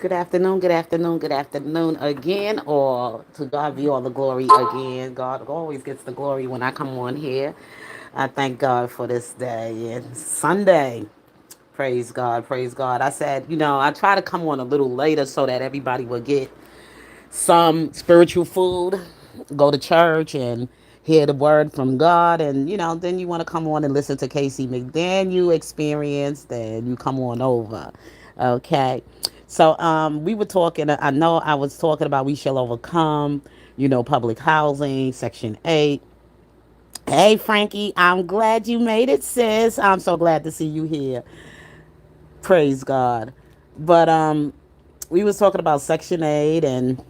Good afternoon, good afternoon again, or to God be all the glory again. God always gets the glory when I come on here. I thank God for this day and Sunday. Praise God, praise God. I said, I try to come on a little later so that everybody will get some spiritual food, go to church and hear the word from God. And, then you want to come on and listen to Casey McDaniel experience, then you come on over. Okay. So we were talking, I know I was talking about we shall overcome, public housing, Section 8. Hey, Frankie, I'm glad you made it, sis. I'm so glad to see you here. Praise God. But we was talking about Section 8 and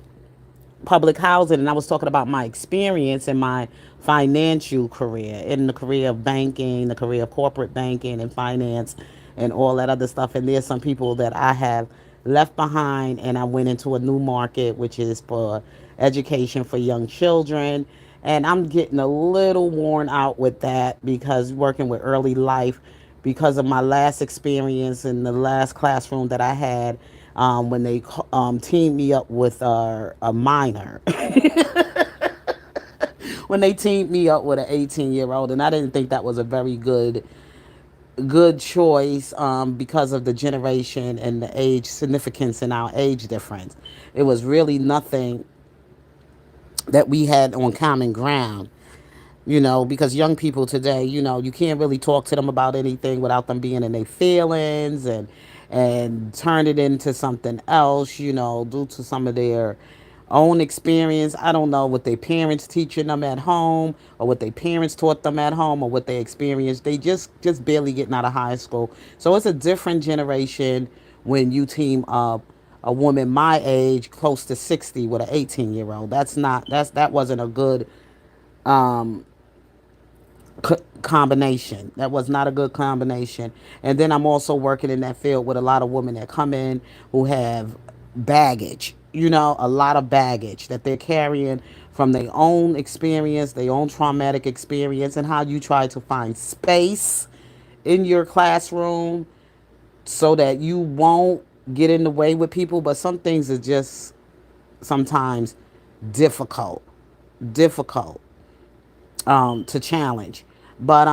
public housing, and I was talking about my experience in my financial career, in the career of banking, the career of corporate banking and finance and all that other stuff. And there's some people that I have left behind, and I went into a new market, which is for education for young children. And I'm getting a little worn out with that because working with early life, because of my last experience in the last classroom that I had, when they teamed me up with a minor. When they teamed me up with an 18-year-old, and I didn't think that was a very good choice, because of the generation and the age significance in our age difference. It was really nothing that we had on common ground, because young people today, you can't really talk to them about anything without them being in their feelings and turn it into something else, due to some of their own experience. I don't know what their parents teaching them at home, or what their parents taught them at home, or what they experienced. They just barely getting out of high school. So it's a different generation when you team up a woman my age, close to 60, with an 18-year-old. That wasn't a good combination. That was not a good combination. And then I'm also working in that field with a lot of women that come in who have baggage, a lot of baggage that they're carrying from their own experience, their own traumatic experience, and how you try to find space in your classroom so that you won't get in the way with people. But some things are just sometimes difficult, difficult to challenge. But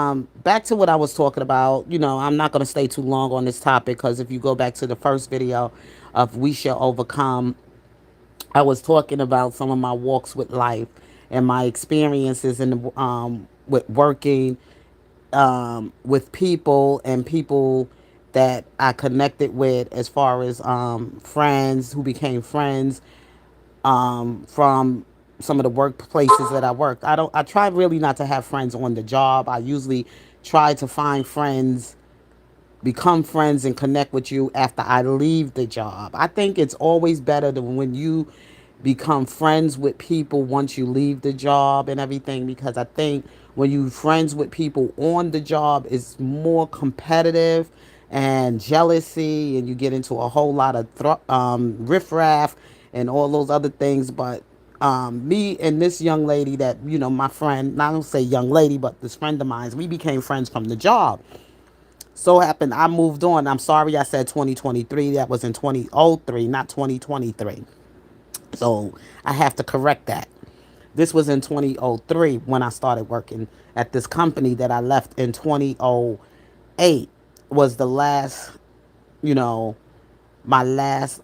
back to what I was talking about. I'm not going to stay too long on this topic, because if you go back to the first video of We Shall Overcome, I was talking about some of my walks with life and my experiences with working with people, and people that I connected with, as far as friends who became friends from some of the workplaces that I worked. I try really not to have friends on the job. I usually try to find friends, become friends, and connect with you after I leave the job. I think it's always better than when you become friends with people once you leave the job and everything, because I think when you friends with people on the job, it's more competitive and jealousy, and you get into a whole lot of riffraff and all those other things. But me and this young lady that, my friend, I don't say young lady, but this friend of mine, we became friends from the job. So happened I moved on. I'm sorry I said 2023. That was in 2003, not 2023. So I have to correct that. This was in 2003 when I started working at this company that I left in 2008. Was the last, you know, my last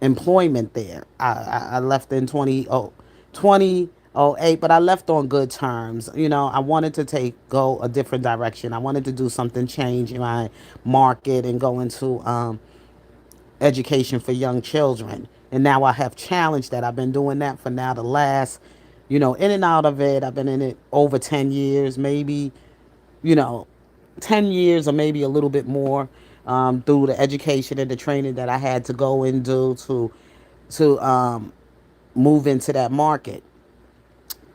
employment there. I left in 2008, but I left on good terms. I wanted to go a different direction. I wanted to do something, change in my market, and go into education for young children. And now I have challenged that. I've been doing that for now the last, in and out of it. I've been in it over 10 years, maybe, you know, 10 years or maybe a little bit more, through the education and the training that I had to go and do to move into that market.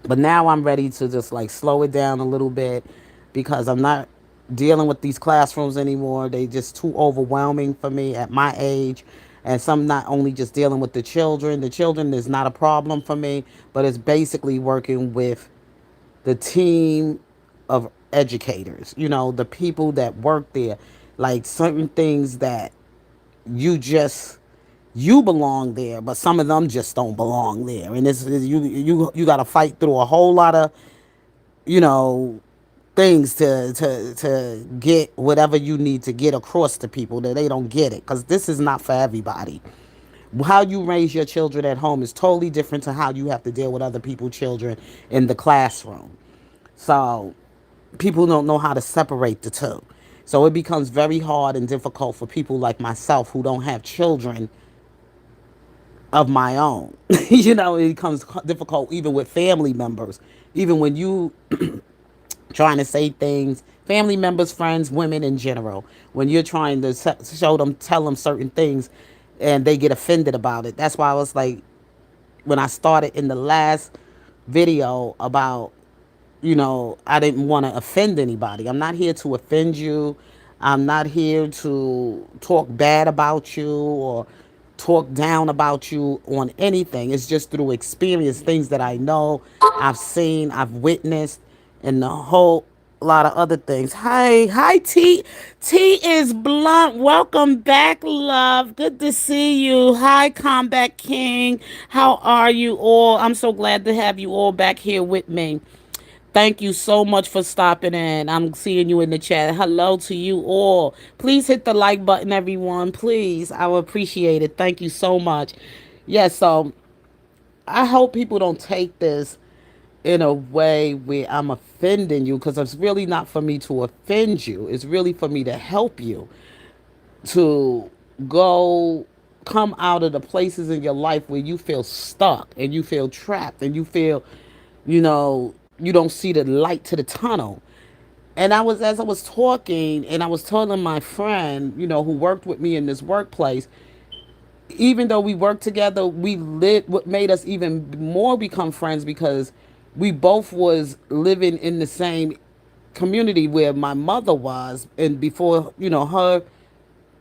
But now I'm ready to just like slow it down a little bit, because I'm not dealing with these classrooms anymore. They just too overwhelming for me at my age. And some not only just dealing with the children. The children is not a problem for me, but it's basically working with the team of educators, the people that work there. Like certain things that you just you belong there, but some of them just don't belong there, and you got to fight through a whole lot of you know things to get whatever you need to get across to people that they don't get it because this is not for everybody. How you raise your children at home is totally different to how you have to deal with other people's children in the classroom. So people don't know how to separate the two. So it becomes very hard and difficult for people like myself who don't have children of my own. It becomes difficult even with family members. Even when you trying to say things, family members, friends, women in general, when you're trying to show them, tell them certain things, and they get offended about it. That's why I was like, when I started in the last video about, I didn't want to offend anybody. I'm not here to offend you. I'm not here to talk bad about you or talk down about you on anything. It's just through experience, things that I know, I've seen, I've witnessed, and the whole lot of other things. Hi, T. T is blunt. Welcome back, love. Good to see you. Hi, Combat King. How are you all? I'm so glad to have you all back here with me. Thank you so much for stopping in. I'm seeing you in the chat. Hello to you all. Please hit the like button, everyone. Please. I would appreciate it. Thank you so much. Yes, so I hope people don't take this in a way where I'm offending you because it's really not for me to offend you. It's really for me to help you to go come out of the places in your life where you feel stuck and you feel trapped and you feel, you don't see the light to the tunnel. And as I was talking and I was telling my friend, who worked with me in this workplace, even though we worked together, we lit what made us even more become friends because we both was living in the same community where my mother was. And before, her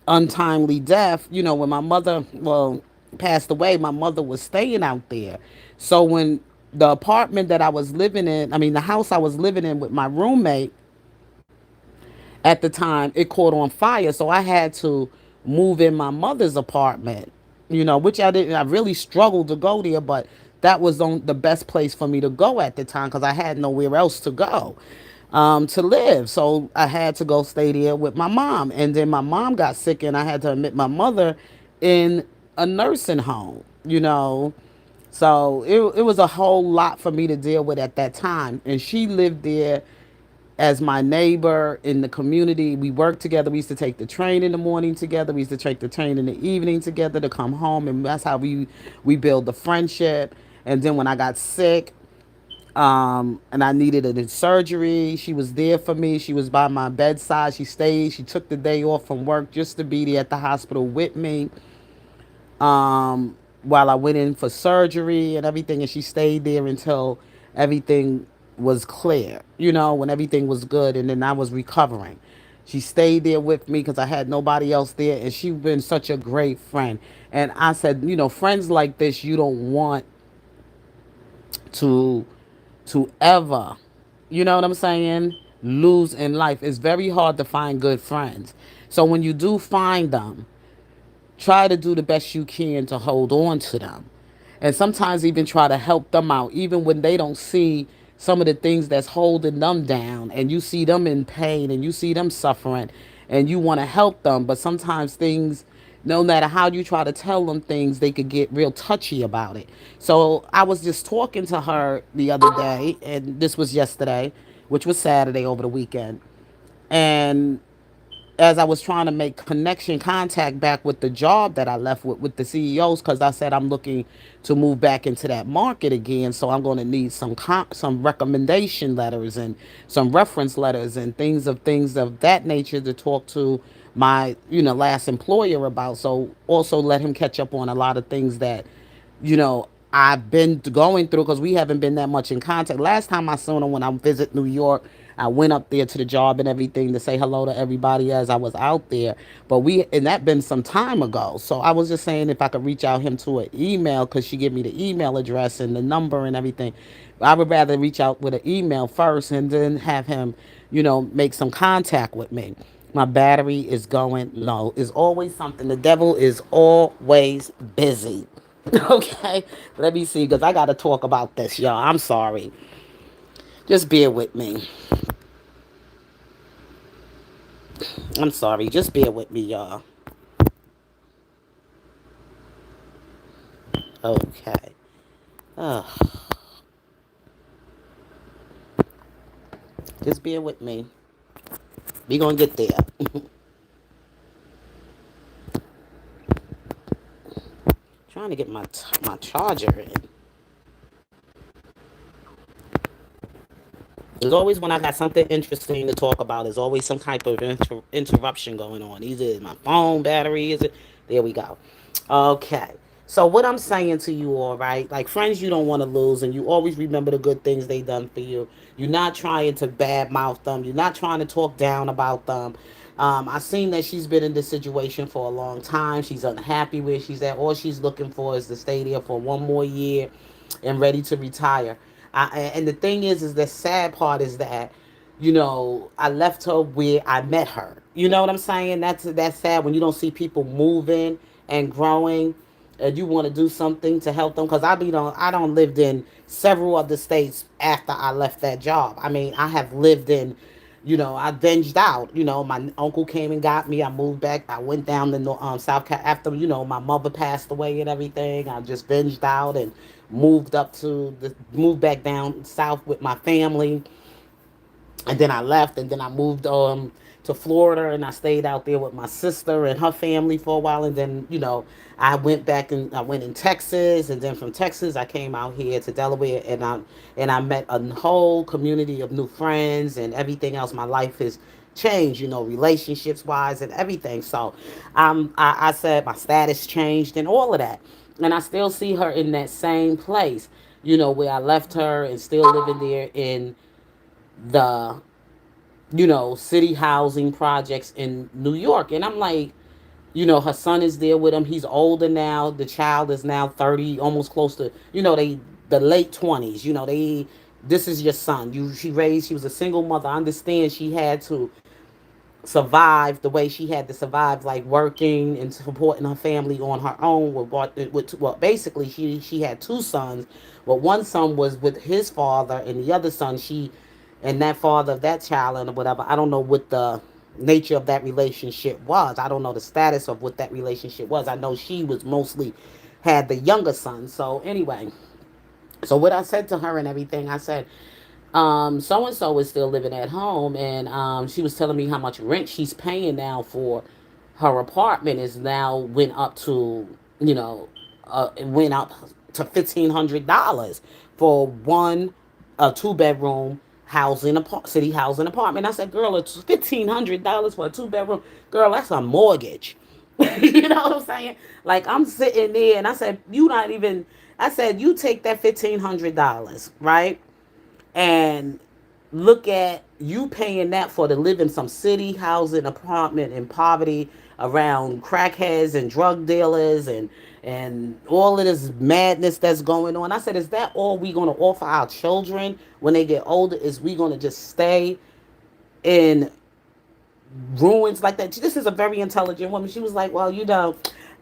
untimely death, when my mother, well, passed away, my mother was staying out there. So when the apartment that I was living in, I mean, the house I was living in with my roommate at the time, it caught on fire. So I had to move in my mother's apartment, which I really struggled to go there, but that was on the best place for me to go at the time because I had nowhere else to go to live. So I had to go stay there with my mom. And then my mom got sick and I had to admit my mother in a nursing home, So it was a whole lot for me to deal with at that time. And she lived there as my neighbor in the community. We worked together. We used to take the train in the morning together. We used to take the train in the evening together to come home, and that's how we build the friendship. And then when I got sick, and I needed a surgery, she was there for me. She was by my bedside. She stayed. She took the day off from work just to be there at the hospital with me. While I went in for surgery and everything, and she stayed there until everything was clear, when everything was good, and then I was recovering. She stayed there with me because I had nobody else there, and she's been such a great friend. And I said, friends like this, you don't want to ever, you know what I'm saying, lose in life. It's very hard to find good friends. So when you do find them, try to do the best you can to hold on to them. And sometimes even try to help them out, even when they don't see some of the things that's holding them down and you see them in pain and you see them suffering and you want to help them. But sometimes things, no matter how you try to tell them things, they could get real touchy about it. So I was just talking to her the other day, and this was yesterday, which was Saturday over the weekend. And as I was trying to make connection contact back with the job that I left with the CEOs, because I said I'm looking to move back into that market again, so I'm going to need some recommendation letters and some reference letters and things of that nature to talk to my last employer about. So also let him catch up on a lot of things that I've been going through because we haven't been that much in contact. Last time I saw him when I visit New York, I went up there to the job and everything to say hello to everybody as I was out there. But and that been some time ago. So I was just saying if I could reach out him to an email because she gave me the email address and the number and everything. I would rather reach out with an email first and then have him, make some contact with me. My battery is going low. It's always something. The devil is always busy. Okay, let me see because I got to talk about this, y'all. I'm sorry. Just bear with me. I'm sorry. Just bear with me, y'all. Okay. Uh, just bear with me. We gonna get there. Trying to get my charger in. There's always when I got something interesting to talk about. There's always some type of interruption going on. Either is my phone battery, is it? There we go. Okay. So what I'm saying to you all, right? Like friends you don't want to lose, and you always remember the good things they done for you. You're not trying to badmouth them. You're not trying to talk down about them. I've seen that she's been in this situation for a long time. She's unhappy where she's at. All she's looking for is to stay there for one more year and ready to retire. And the thing is the sad part is that, I left her where I met her. You know what I'm saying? That's sad when you don't see people moving and growing, and you want to do something to help them. Because I don't lived in several of the states after I left that job. I mean, I have lived in, I venged out. My uncle came and got me. I moved back. I went down to South Cal after my mother passed away and everything. I just venged out and moved back down south with my family, and then I left, and then I moved to Florida, and I stayed out there with my sister and her family for a while, and then I went back and I went in Texas, and then from Texas I came out here to Delaware, and I met a whole community of new friends and everything else. My life has changed, relationships wise and everything. So I said my status changed and all of that, and I still see her in that same place, where I left her, and still living there in the city housing projects in New York. And I'm like, her son is there with him. He's older now. The child is now 30, almost close to, the late 20s. This is your son. She was a single mother. I understand she had to survive the way she had to survive, like working and supporting her family on her own. Well, basically, she had two sons. Well, one son was with his father, and the other son, and that father of that child and whatever. I don't know what the nature of that relationship was. I don't know the status of what that relationship was. I know she was mostly had the younger son. So anyway, so what I said to her and everything, I said, so and so is still living at home, and she was telling me how much rent she's paying now for her apartment is now went up to it went up to $1,500 for one a 2 bedroom city housing apartment. I said, girl, it's $1,500 for a 2 bedroom. Girl, that's a mortgage. You know what I'm saying? Like I'm sitting there, and I said, you not even. I said, you take that $1,500, right? And look at you paying that for to live in some city housing apartment in poverty around crackheads and drug dealers and all of this madness that's going on. I said, is that all we going to offer our children when they get older? Is we going to just stay in ruins like that? This is a very intelligent woman. She was like, well,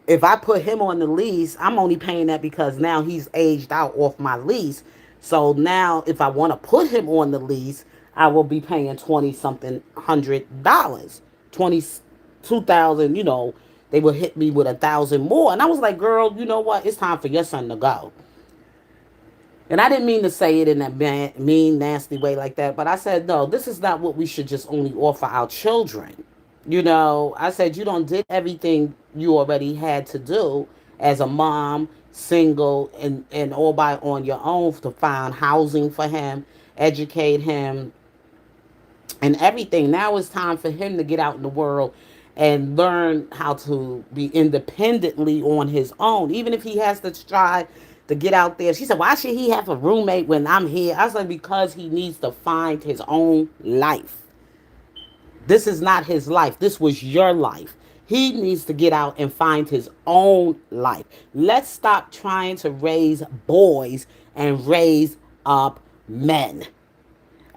if I put him on the lease, I'm only paying that because now he's aged out off my lease. So now if I want to put him on the lease, I will be paying 20 something $100. 22,000, they will hit me with 1,000 more. And I was like, girl, you know what? It's time for your son to go. And I didn't mean to say it in that mean, nasty way like that, but I said, no, this is not what we should just only offer our children. I said, you don't did everything you already had to do as a mom, single, and all by on your own to find housing for him, educate him, and everything. Now it's time for him to get out in the world and learn how to be independently on his own, even if he has to try to get out there. She said, why should he have a roommate when I'm here? I said, because he needs to find his own life. This is not his life. This was your life. He needs to get out and find his own life. Let's stop trying to raise boys and raise up men.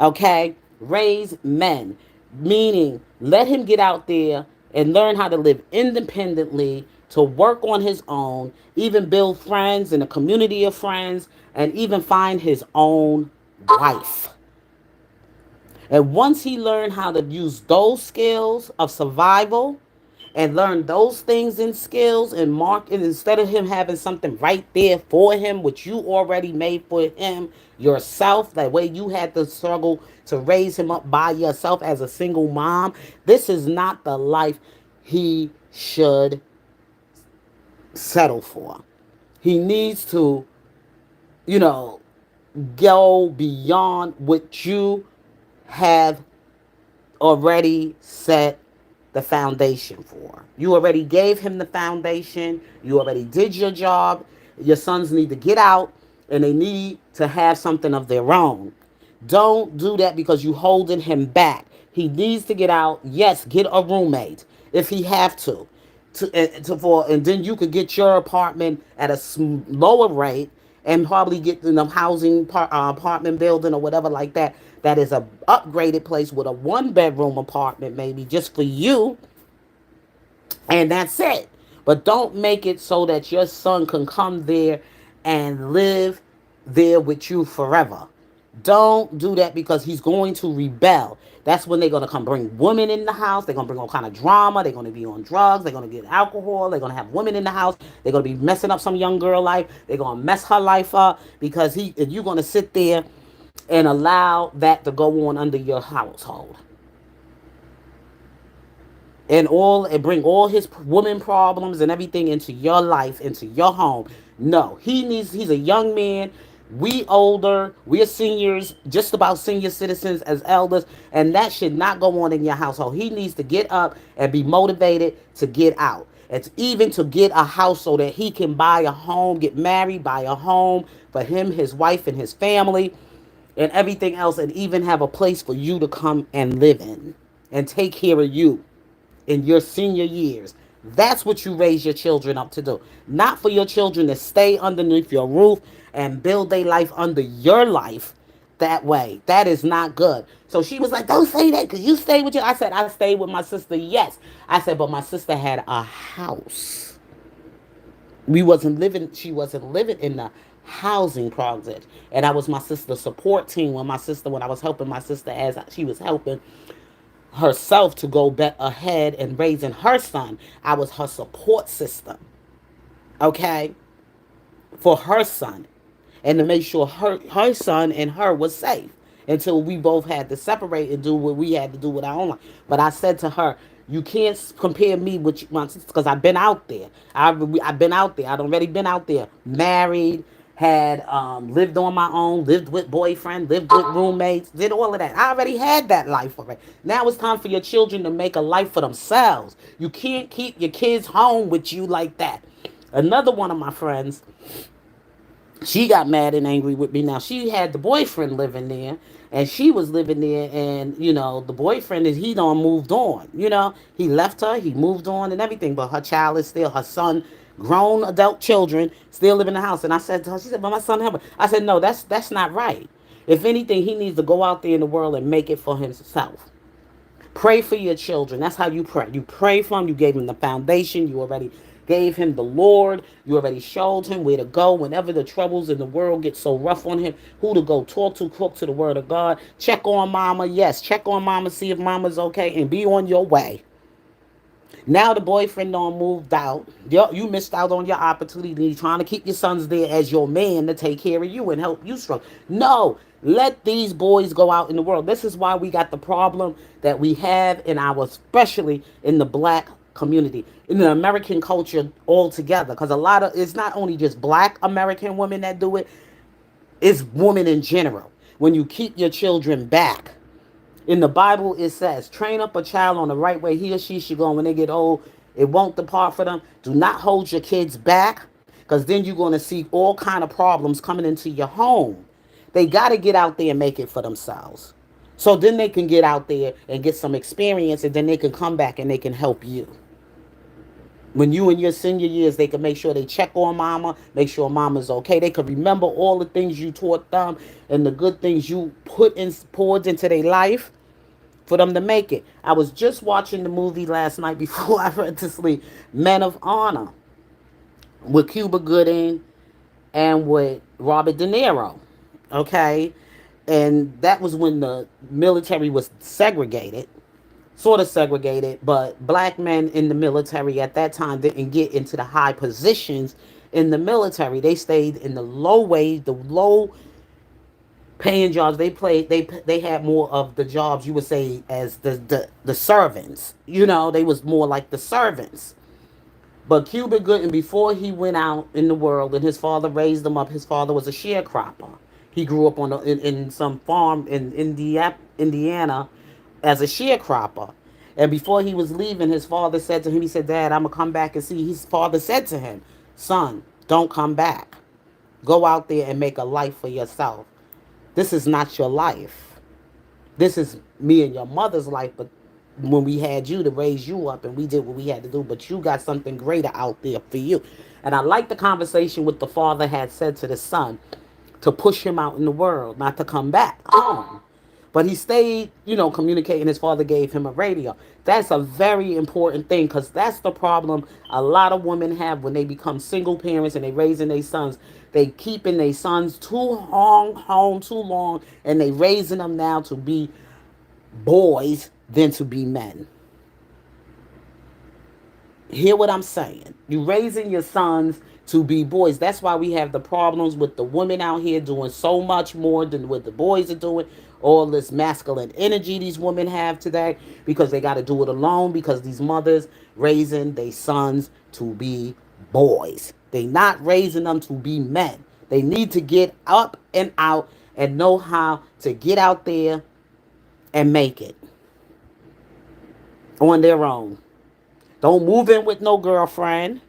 Okay? Raise men. meaning let him get out there and learn how to live independently, to work on his own, even build friends in a community of friends, and even find his own wife. And once he learned how to use those skills of survival and learn those things and skills and mark, and instead of him having something right there for him, which you already made for him yourself, that way you had to struggle to raise him up by yourself as a single mom, this is not the life he should settle for. He needs to, you know, go beyond what you have already set the foundation for. You already gave him the foundation. You already did your job. Your sons need to get out and they need to have something of their own. Don't do that because you holding him back. He needs to get out. Yes, get a roommate if he have to. And then you could get your apartment at a lower rate and probably get in a housing apartment building or whatever like that. That is a upgraded place with a 1 bedroom apartment maybe just for you, and that's it. But don't make it so that your son can come there and live there with you forever. Don't do that because he's going to rebel. That's when they're going to come bring women in the house. They're going to bring all kind of drama. They're going to be on drugs. They're going to get alcohol. They're going to have women in the house. They're going to be messing up some young girl life. They're going to mess her life up because and you're going to sit there and allow that to go on under your household. And bring all his woman problems and everything into your life, into your home. No, he's a young man. We older, we're seniors, just about senior citizens as elders, and that should not go on in your household. He needs to get up and be motivated to get out. It's even to get a house so that he can buy a home, get married, buy a home for him, his wife, and his family, and everything else, and even have a place for you to come and live in and take care of you in your senior years. That's what you raise your children up to do. Not for your children to stay underneath your roof and build their life under your life that way. That is not good. So she was like, don't say that because you stay with you. I said, I stayed with my sister. Yes. I said, but my sister had a house. She wasn't living in the housing project. And I was my sister's support team when I was helping my sister as she was helping herself to go ahead and raising her son. I was her support system, okay, for her son, and to make sure her son and her was safe until we both had to separate and do what we had to do with our own life. But I said to her, you can't compare me with my sister because I've been out there. I've been out there. I've already been out there, married, had lived on my own, lived with boyfriend, lived with roommates, did all of that. I already had that life already. Now it's time for your children to make a life for themselves. You can't keep your kids home with you like that. Another one of my friends, she got mad and angry with me. Now she had the boyfriend living there, and she was living there, and the boyfriend is he done moved on. He left her, he moved on and everything, but her child is still her son, grown adult children still live in the house. And I said to her, she said, but my son help her. I said, no, that's not right. If anything, he needs to go out there in the world and make it for himself. Pray for your children. That's how you pray. You pray for them. You gave him the foundation. You already gave him the Lord. You already showed him where to go whenever the troubles in the world get so rough on him. Who to go talk to the word of God. Check on mama. Yes, check on mama. See if mama's okay. And be on your way. Now the boyfriend done moved out. You missed out on your opportunity trying to keep your sons there as your man to take care of you and help you struggle. No, let these boys go out in the world. This is why we got the problem that we have especially in the black community, in the American culture altogether. Because it's not only just black American women that do it, it's women in general. When you keep your children back, in the Bible, it says, train up a child on the right way he or she should go. And when they get old, it won't depart from them. Do not hold your kids back, because then you're going to see all kind of problems coming into your home. They got to get out there and make it for themselves. So then they can get out there and get some experience, and then they can come back and they can help you. When you in your senior years, they can make sure they check on mama, make sure mama's okay. They can remember all the things you taught them and the good things you poured into their life. for them to make it. I was just watching the movie last night before I went to sleep, Men of Honor, with Cuba Gooding and with Robert De Niro. Okay? And that was when the military was segregated, sort of segregated, but black men in the military at that time didn't get into the high positions in the military. They stayed in the low wage, the low paying jobs. They had more of the jobs you would say as the servants. You know, they was more like the servants. But Cuba Gooding, before he went out in the world and his father raised him up, his father was a sharecropper. He grew up in some farm in Indiana as a sharecropper. And before he was leaving, his father said to him, he said, Dad, I'm going to come back and see. His father said to him, Son, don't come back. Go out there and make a life for yourself. This is not your life. This is me and your mother's life, but when we had you to raise you up and we did what we had to do, but you got something greater out there for you. And I like the conversation what the father had said to the son to push him out in the world, not to come back home. But he stayed, communicating. His father gave him a radio. That's a very important thing because that's the problem a lot of women have when they become single parents and they raising their sons. They keeping their sons too long home too long, and they raising them now to be boys than to be men. Hear what I'm saying? You raising your sons to be boys. That's why we have the problems with the women out here doing so much more than what the boys are doing. All this masculine energy these women have today because they got to do it alone because these mothers raising their sons to be boys. They not raising them to be men. They need to get up and out and know how to get out there and make it on their own. Don't move in with no girlfriend.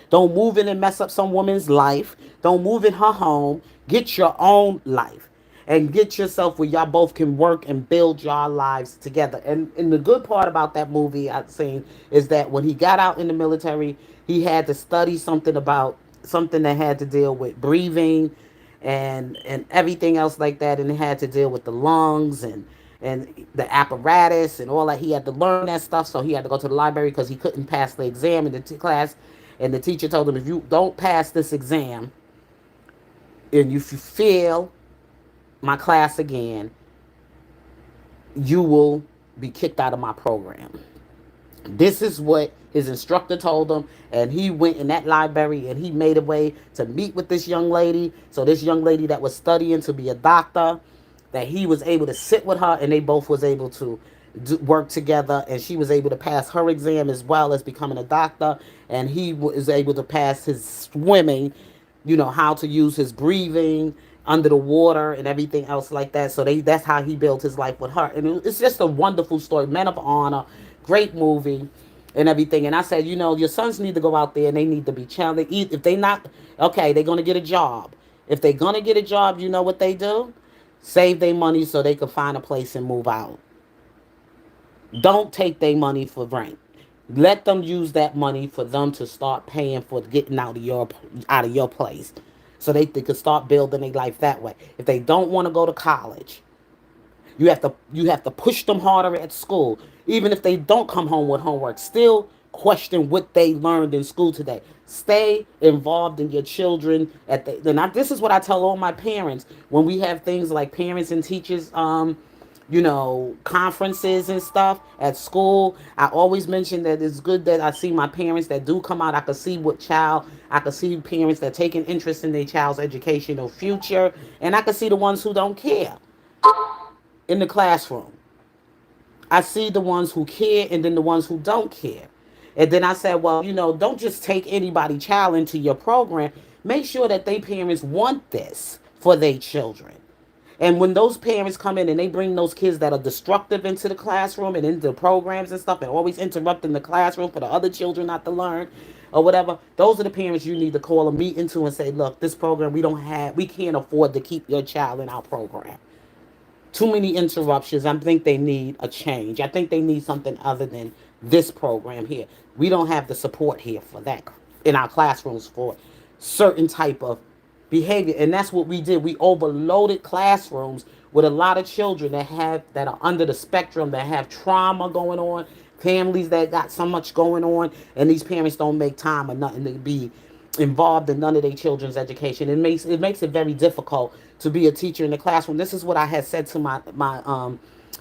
Don't move in and mess up some woman's life. Don't move in her home. Get your own life. And get yourself where y'all both can work and build your lives together. And the good part about that movie I've seen is that when he got out in the military, he had to study something about something that had to deal with breathing and everything else like that. And it had to deal with the lungs and the apparatus and all that. He had to learn that stuff, so he had to go to the library because he couldn't pass the exam in the class. And the teacher told him, if you don't pass this exam and if you fail my class again, you will be kicked out of my program. This is what his instructor told him, and he went in that library and he made a way to meet with this young lady. So this young lady that was studying to be a doctor, that he was able to sit with her and they both was able to work together, and she was able to pass her exam as well as becoming a doctor, and he was able to pass his swimming, how to use his breathing under the water and everything else like that. So that's how he built his life with her, and it's just a wonderful story. Men of Honor, great movie and everything. And I said, your sons need to go out there and they need to be challenged. If they not okay, they're gonna get a job. If they're gonna get a job, you know what they do? Save their money so they can find a place and move out. Don't take their money for rent. Let them use that money for them to start paying for getting out of your place, so they could start building their life that way. If they don't want to go to college, you have to push them harder at school. Even if they don't come home with homework, still question what they learned in school today. Stay involved in your children this is what I tell all my parents when we have things like parents and teachers conferences and stuff at school. I always mention that it's good that I see my parents that do come out. I can see parents that take an interest in their child's educational future, and I can see the ones who don't care in the classroom. I see the ones who care and then the ones who don't care. And then I said, well, don't just take anybody child into your program. Make sure that they parents want this for their children. And when those parents come in and they bring those kids that are destructive into the classroom and into the programs and stuff and always interrupting the classroom for the other children not to learn or whatever, those are the parents you need to call a meeting to and say, look, this program we can't afford to keep your child in our program. Too many interruptions. I think they need a change. I think they need something other than this program here. We don't have the support here for that in our classrooms for certain type of behavior. And that's what we did. We overloaded classrooms with a lot of children that are under the spectrum, that have trauma going on, families that got so much going on, and these parents don't make time or nothing to be involved in none of their children's education. It makes it very difficult to be a teacher in the classroom. This is what I had said to my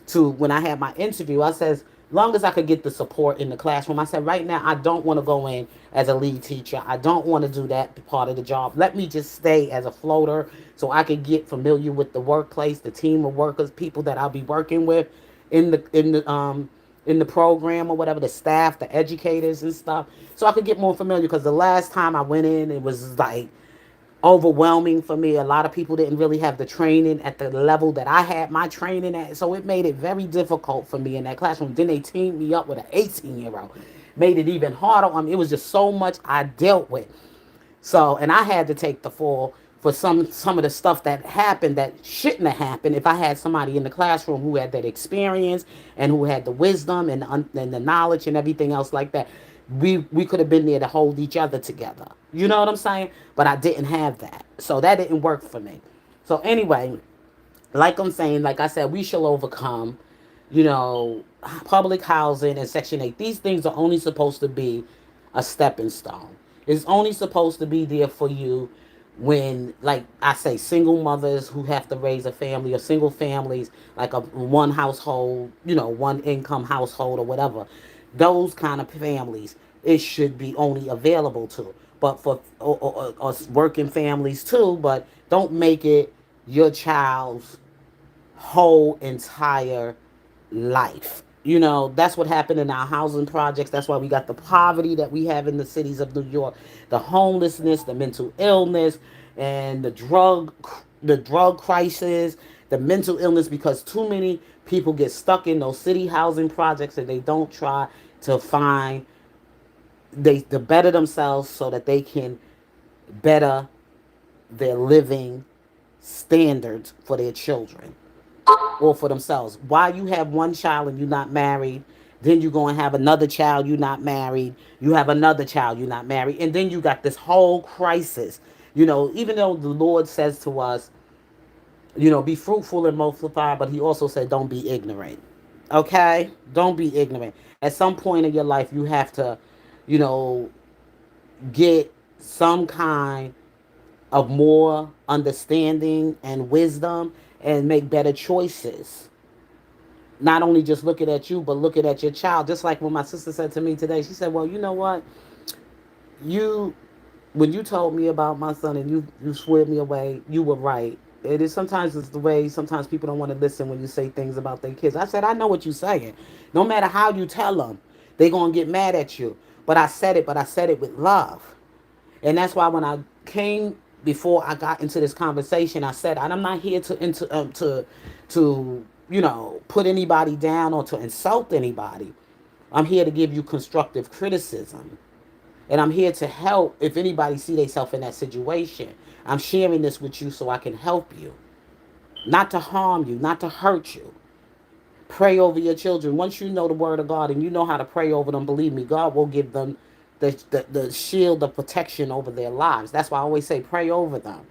to when I had my interview. I says, long as I could get the support in the classroom. I said, right now I don't want to go in as a lead teacher. I don't want to do that part of the job. Let me just stay as a floater so I can get familiar with the workplace, the team of workers, people that I'll be working with in the program or whatever, the staff, the educators and stuff, so I could get more familiar. Because the last time I went in, it was like overwhelming for me. A lot of people didn't really have the training at the level that I had my training at, so it made it very difficult for me in that classroom. Then they teamed me up with an 18-year-old, made it even harder on me. It was just so much I dealt with. So, and I had to take the fall for some of the stuff that happened that shouldn't have happened if I had somebody in the classroom who had that experience and who had the wisdom and the knowledge and everything else like that. We could have been there to hold each other together. You know what I'm saying? But I didn't have that. So that didn't work for me. So anyway, like I'm saying, like I said, we shall overcome. Public housing and Section 8. These things are only supposed to be a stepping stone. It's only supposed to be there for you when, like I say, single mothers who have to raise a family, or single families, like a one household, one income household or whatever. Those kind of families, it should be only available to. But for us working families too, but don't make it your child's whole entire life. That's what happened in our housing projects. That's why we got the poverty that we have in the cities of New York, the homelessness, the mental illness, and the drug crisis, the mental illness, because too many people get stuck in those city housing projects and they don't try to find they to better themselves so that they can better their living standards for their children or for themselves. While you have one child and you're not married, then you're going to have another child, you're not married, you have another child, you're not married, and then you got this whole crisis. Even though the Lord says to us, be fruitful and multiply, but he also said, don't be ignorant. Okay? Don't be ignorant. At some point in your life, you have to, you know, get some kind of more understanding and wisdom and make better choices. Not only just looking at you, but looking at your child. Just like when my sister said to me today, she said, well, you know what? You, when you told me about my son and you sweared me away, you were right. It is sometimes it's the way sometimes people don't want to listen when you say things about their kids. I said, I know what you're saying. No matter how you tell them, they're going to get mad at you. But I said it with love. And that's why when I came before I got into this conversation, I said, I'm not here to put anybody down or to insult anybody. I'm here to give you constructive criticism. And I'm here to help if anybody see themselves in that situation. I'm sharing this with you so I can help you. Not to harm you, not to hurt you. Pray over your children. Once you know the word of God and you know how to pray over them, believe me, God will give them the shield of protection over their lives. That's why I always say pray over them.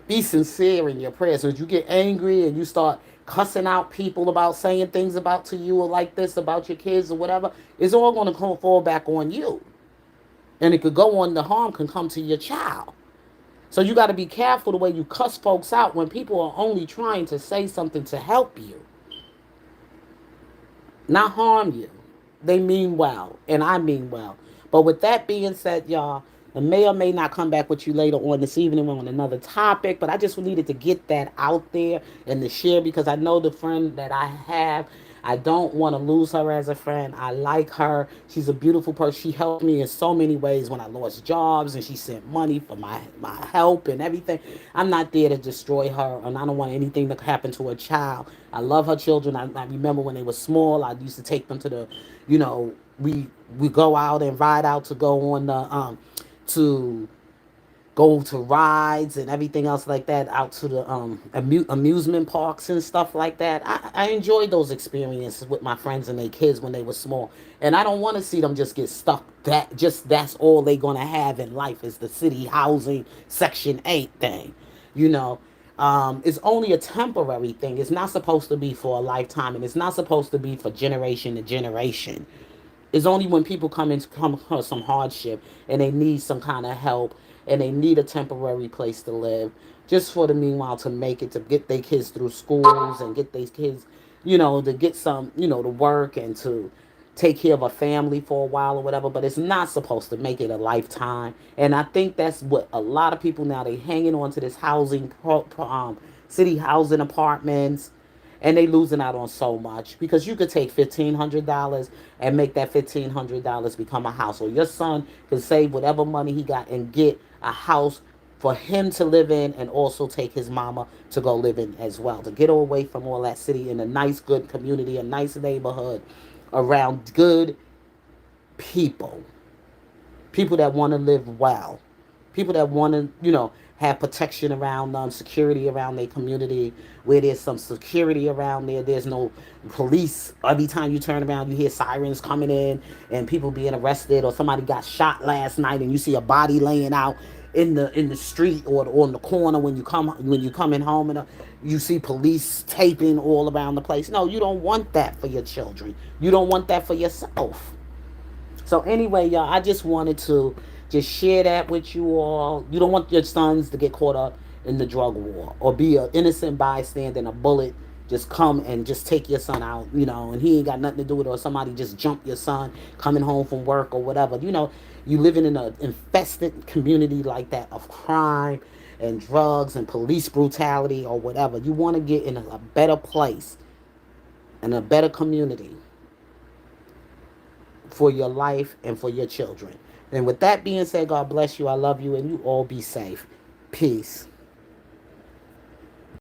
Be sincere in your prayers. So if you get angry and you start cussing out people about saying things about to you or like this about your kids or whatever, it's all going to fall back on you. And it could go on, the harm can come to your child. So you got to be careful the way you cuss folks out when people are only trying to say something to help you, not harm you. They mean well, and I mean well. But with that being said, y'all, I may or may not come back with you later on this evening on another topic, but I just needed to get that out there and to share because I know the friend that I have. I don't want to lose her as a friend. I like her. She's a beautiful person. She helped me in so many ways when I lost jobs, and she sent money for my help and everything. I'm not there to destroy her, and I don't want anything to happen to her child. I love her children. I remember when they were small, I used to take them to the, we go out and ride out to go on the to go to rides and everything else like that, out to the amusement parks and stuff like that. I enjoyed those experiences with my friends and their kids when they were small, and I don't want to see them just get stuck. That's all they're gonna have in life is the city housing Section 8 thing, you know. It's only a temporary thing. It's not supposed to be for a lifetime, and it's not supposed to be for generation to generation. It's only when people come across some hardship and they need some kind of help and they need a temporary place to live, just for the meanwhile to make it, to get their kids through schools and get their kids, to get some, to work and to take care of a family for a while or whatever. But it's not supposed to make it a lifetime. And I think that's what a lot of people now, they hanging on to this city housing apartments, and they losing out on so much, because you could take $1,500 and make that $1,500 become a house, or your son could save whatever money he got and get a house for him to live in, and also take his mama to go live in as well, to get away from all that city, in a nice good community, a nice neighborhood, around good people, people that want to live well, people that want to, have protection around them, security around their community, where there's some security around there. There's no police. Every time you turn around, you hear sirens coming in and people being arrested, or somebody got shot last night and you see a body laying out in the street, or on the corner when you coming home, and you see police taping all around the place. No, you don't want that for your children. You don't want that for yourself. So anyway, y'all, I just wanted to just share that with you all. You don't want your sons to get caught up in the drug war, or be an innocent bystander and a bullet just come and just take your son out, and he ain't got nothing to do with it, or somebody just jump your son coming home from work or whatever. You living in an infested community like that of crime and drugs and police brutality or whatever. You want to get in a better place and a better community for your life and for your children. And with that being said, God bless you. I love you, and you all be safe. Peace.